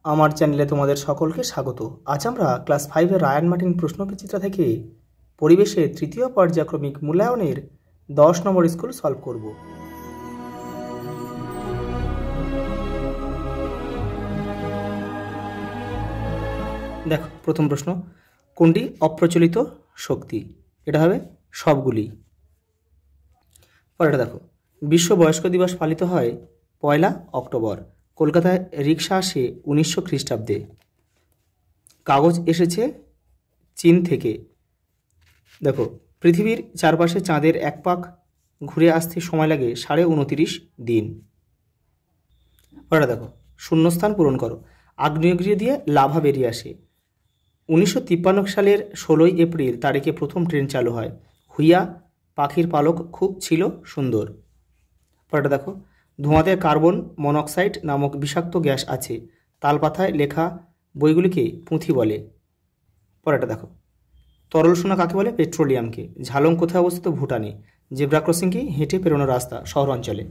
আমার চ্যানেলে তোমাদের সকলকে স্বাগত। আজ আমরা ক্লাস 5-এর রায়ান মার্টিন প্রশ্নবিচিত্রা থেকে পরিবেশের তৃতীয় পর্যায়ক্রমিক মূল্যায়নের 10 নম্বর স্কুল সলভ করব। দেখো, প্রথম প্রশ্ন, কোনটি অপ্রচলিত শক্তি? এটা হবে সবগুলি। পরেরটা দেখো, বিশ্ব বয়স্ক দিবস পালিত হয় 1 অক্টোবর। কলকাতায় রিক্সা আসে 1900 খ্রিস্টাব্দে। কাগজ এসেছে চীন থেকে। দেখো, পৃথিবীর চারপাশে চাঁদের এক পাক ঘুরে আসতে সময় লাগে 29.5 দিন। পরেরটা দেখো, শূন্যস্থান পূরণ করো। আগ্নেয়গিরি দিয়ে লাভা বেরিয়ে আসে। 1953 সালের 16 এপ্রিল তারিখে প্রথম ট্রেন চালু হয়। হুইয়া পাখির পালক খুব ছিল সুন্দর। পরেরটা দেখো, ধোঁয়াতে কার্বন মনোক্সাইড নামক বিষাক্ত গ্যাস আছে। তালপাতায় লেখা বইগুলিকে পুঁথি বলে। পরেরটা দেখো, তরল সোনা কাকে বলে? পেট্রোলিয়ামকে। ঝালং কোথায় অবস্থিত? ভুটানে। জেব্রা ক্রসিং কি? হেঁটে পেরোনো রাস্তা, শহর অঞ্চলে।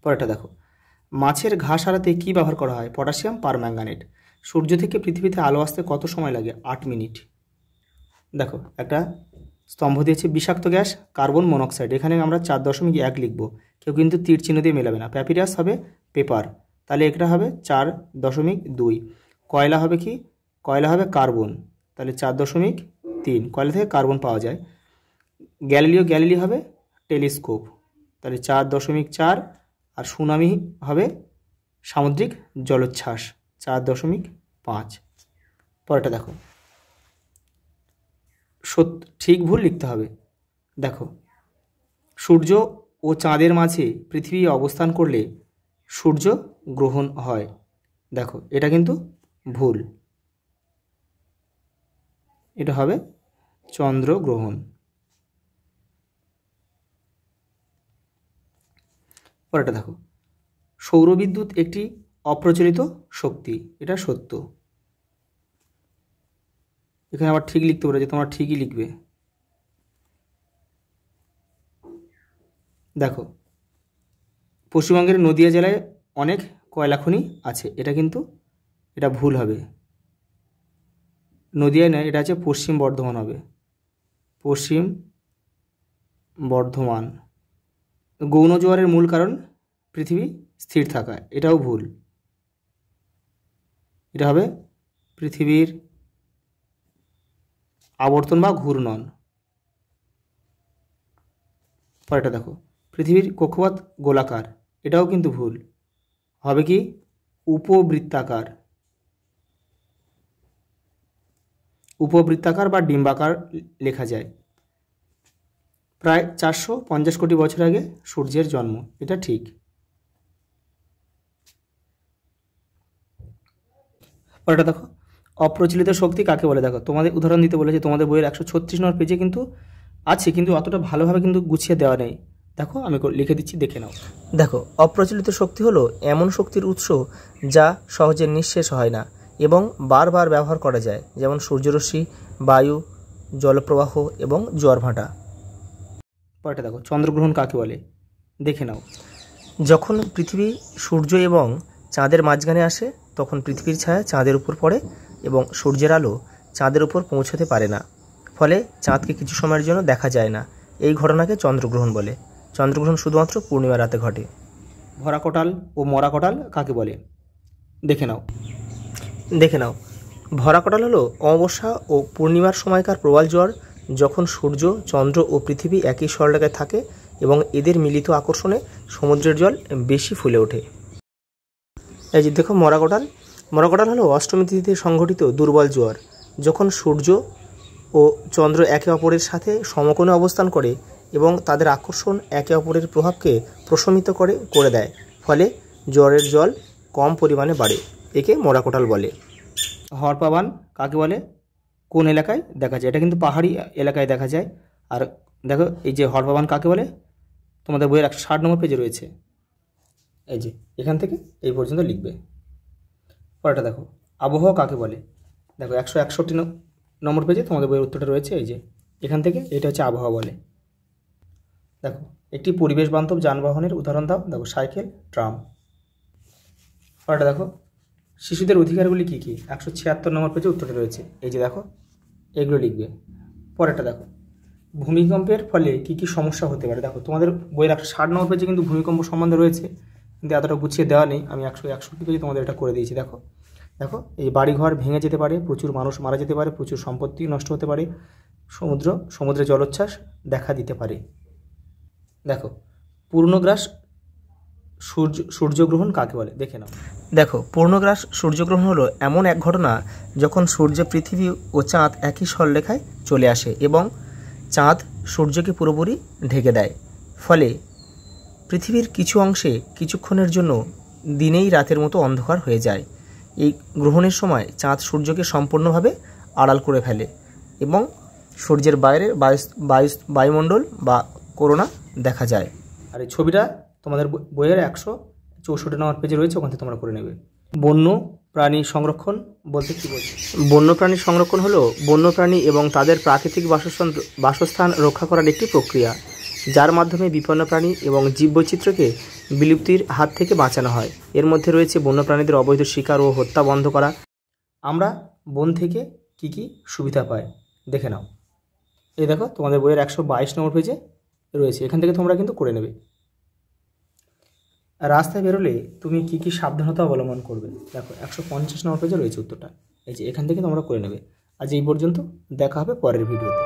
পরেরটা দেখো, মাছের ঘা সারাতে কী ব্যবহার করা হয়? Potassium permanganate. সূর্য থেকে পৃথিবীতে আলো আসতে কত সময় লাগে? 8 মিনিট। দেখো, একটা স্তম্ভ দিয়েছে বিষাক্ত গ্যাস কার্বন মনোক্সাইড, এখানে আমরা 4.1 লিখব। কেউ কিন্তু তীর চিহ্ন দিয়ে মেলাবে না। প্যাপিরাস হবে পেপার, তাহলে এটা হবে 4.2। কয়লা হবে কি? কয়লা হবে কার্বন, তাহলে 4.3। কয়লা থেকে কার্বন পাওয়া যায়। গ্যালিলি হবে টেলিস্কোপ, তাহলে 4.4। আর সুনামি হবে সামুদ্রিক জলোচ্ছ্বাস, 4.5। পরেরটা দেখো, ঠিক ভুল লিখতে হবে। দেখো, সূর্য ও চাঁদের মাঝে পৃথিবী অবস্থান করলে সূর্য গ্রহণ হয়। দেখো, এটা কিন্তু ভুল, এটা হবে চন্দ্রগ্রহণ। পরেরটা দেখো, সৌরবিদ্যুৎ একটি অপ্রচলিত শক্তি, এটা সত্য। এখানে আবার ঠিক লিখতে পারো, যে তোমরা ঠিকই লিখবে। দেখো, পশ্চিমবঙ্গের নদিয়া জেলায় অনেক কয়লা খনি আছে, এটা ভুল হবে। নদিয়ায় নয়, এটা আছে পশ্চিম বর্ধমান হবে, পশ্চিম বর্ধমান। গৌণ জোয়ারের মূল কারণ পৃথিবী স্থির থাকা, এটাও ভুল। এটা হবে পৃথিবীর আবর্তন বা ঘূর্ণন। পরেরটা দেখো, পৃথিবীর কক্ষপথ গোলাকার, এটাও কিন্তু ভুল, হবে কি উপবৃত্তাকার। উপবৃত্তাকার বা ডিম্বাকার লেখা যায়। প্রায় 450 কোটি বছর আগে সূর্যের জন্ম, এটা ঠিক। পরেরটা দেখো, অপ্রচলিত শক্তি কাকে বলে? দেখো, তোমাদের উদাহরণ দিতে বলেছে, তোমাদের বইয়ের 136 নম্বর পেজে কিন্তু আছে, কিন্তু অতটা ভালোভাবে কিন্তু গুছিয়ে দেওয়া নেই। দেখো, আমি লিখে দিচ্ছি, দেখে নাও। দেখো, অপ্রচলিত শক্তি হলো এমন শক্তির উৎস যা সহজে নিঃশেষ হয় না এবং বারবার ব্যবহার করা যায়, যেমন সূর্যরশ্মি, বায়ু, জলপ্রবাহ এবং জোয়ার ভাটা। পরেরটা দেখো, চন্দ্রগ্রহণ কাকে বলে? দেখে নাও। যখন পৃথিবী সূর্য এবং চাঁদের মাঝখানে আসে তখন পৃথিবীর ছায়া চাঁদের উপর পড়ে এবং সূর্যের আলো চাঁদের উপর পৌঁছতে পারে না, ফলে চাঁদকে কিছু সময়ের জন্য দেখা যায় না। এই ঘটনাকে চন্দ্রগ্রহণ বলে। চন্দ্রগ্রহণ শুধুমাত্র পূর্ণিমা রাতে ঘটে। ভরা কোটাল ও মরা কোটাল কাকে বলে? দেখে নাও। ভরা কোটাল হলো অমাবস্যা ও পূর্ণিমার সময়কার প্রবাল জোয়ার, যখন সূর্য, চন্দ্র ও পৃথিবী একই সরলরেখায় থাকে এবং এদের মিলিত আকর্ষণে সমুদ্রের জল বেশি ফুলে ওঠে। এই যে দেখো, মরা কোটাল হলো অষ্টমী তিথিতে সংঘটিত দুর্বল জোয়ার, যখন সূর্য ও চন্দ্র একে অপরের সাথে সমকোণে অবস্থান করে এবং তাদের আকর্ষণ একে অপরের প্রভাবকে প্রশমিত করে দেয়, ফলে জোয়ারের জল কম পরিমাণে বাড়ে। একে মরা কোটাল বলে। হরপাবান কাকে বলে? কোন এলাকায় দেখা যায়? এটা কিন্তু পাহাড়ি এলাকায় দেখা যায়। আর দেখো, এই যে হরপাবান কাকে বলে, তোমাদের বইয়ের 160 নম্বর পেজে রয়েছে। এই যে এখান থেকে এই পর্যন্ত লিখবে। পরেরটা দেখো, আবহাওয়া কাকে বলে? দেখো, 161 নম্বর পেজে তোমাদের বইয়ের উত্তরটা রয়েছে। এই যে এখান থেকে, এটা হচ্ছে আবহাওয়া বলে। দেখো, একটি পরিবেশ বান্ধব যানবাহনের উদাহরণ দাও। দেখো, সাইকেল, ট্রাম। পরেরটা দেখো, শিশুদের অধিকারগুলি কী কী? 176 নম্বর পেজে উত্তরটা রয়েছে। এই যে দেখো, এগুলো লিখবে। পরেরটা দেখো, ভূমিকম্পের ফলে কী কী সমস্যা হতে পারে। দেখো তোমাদের বইয়ের 160 নম্বর পেজে কিন্তু ভূমিকম্প সম্বন্ধে রয়েছে, কিন্তু এতটা গুছিয়ে দেওয়া নেই। আমি 161 পেজে তোমাদের এটা করে দিয়েছি। দেখো দেখো, এই বাড়িঘর ভেঙে যেতে পারে, প্রচুর মানুষ মারা যেতে পারে, প্রচুর সম্পত্তি নষ্ট হতে পারে, সমুদ্রে জলোচ্ছ্বাস দেখা দিতে পারে। দেখো, পূর্ণগ্রাস সূর্যগ্রহণ কাকে বলে দেখে নাও। দেখো, পূর্ণগ্রাস সূর্যগ্রহণ হলো এমন এক ঘটনা যখন সূর্য, পৃথিবী ও চাঁদ একই সরলরেখায় চলে আসে এবং চাঁদ সূর্যকে পুরোপুরি ঢেকে দেয়। ফলে পৃথিবীর কিছু অংশে কিছুক্ষণের জন্য দিনেই রাতের মতো অন্ধকার হয়ে যায়। এই গ্রহণের সময় চাঁদ সূর্যকে সম্পূর্ণভাবে আড়াল করে ফেলে এবং সূর্যের বাইরে বায়ুমণ্ডল বা করোনা দেখা যায়। আর এই ছবিটা তোমাদের বইয়ের 164 নম্বর পেজে রয়েছে, ওখান থেকে তোমরা করে নেবে। বন্য প্রাণী সংরক্ষণ বলতে কী বলছে? বন্য প্রাণী সংরক্ষণ হলো বন্য প্রাণী এবং তাদের প্রাকৃতিক বাসস্থান রক্ষা করার একটি প্রক্রিয়া, যার মাধ্যমে বিপন্ন প্রাণী এবং জীববৈচিত্র্যকে বিলুপ্তির হাত থেকে বাঁচানো হয়। এর মধ্যে রয়েছে বন্য প্রাণীদের অবৈধ শিকার ও হত্যা বন্ধ করা। আমরা বন থেকে কি কি সুবিধা পাই দেখে নাও। এই দেখো, তোমাদের বইয়ের 122 নম্বর পেজে রয়েছে, এখান থেকে তোমরা কিন্তু করে নেবে। রাস্তায় বেরোলে তুমি কি কি সাবধানতা অবলম্বন করবে? দেখো, 150 নম্বর পেজে রয়েছে উত্তরটা। এই যে এখান থেকে তোমরা করে নেবে। আজ এই পর্যন্ত, দেখা হবে পরের ভিডিওতে।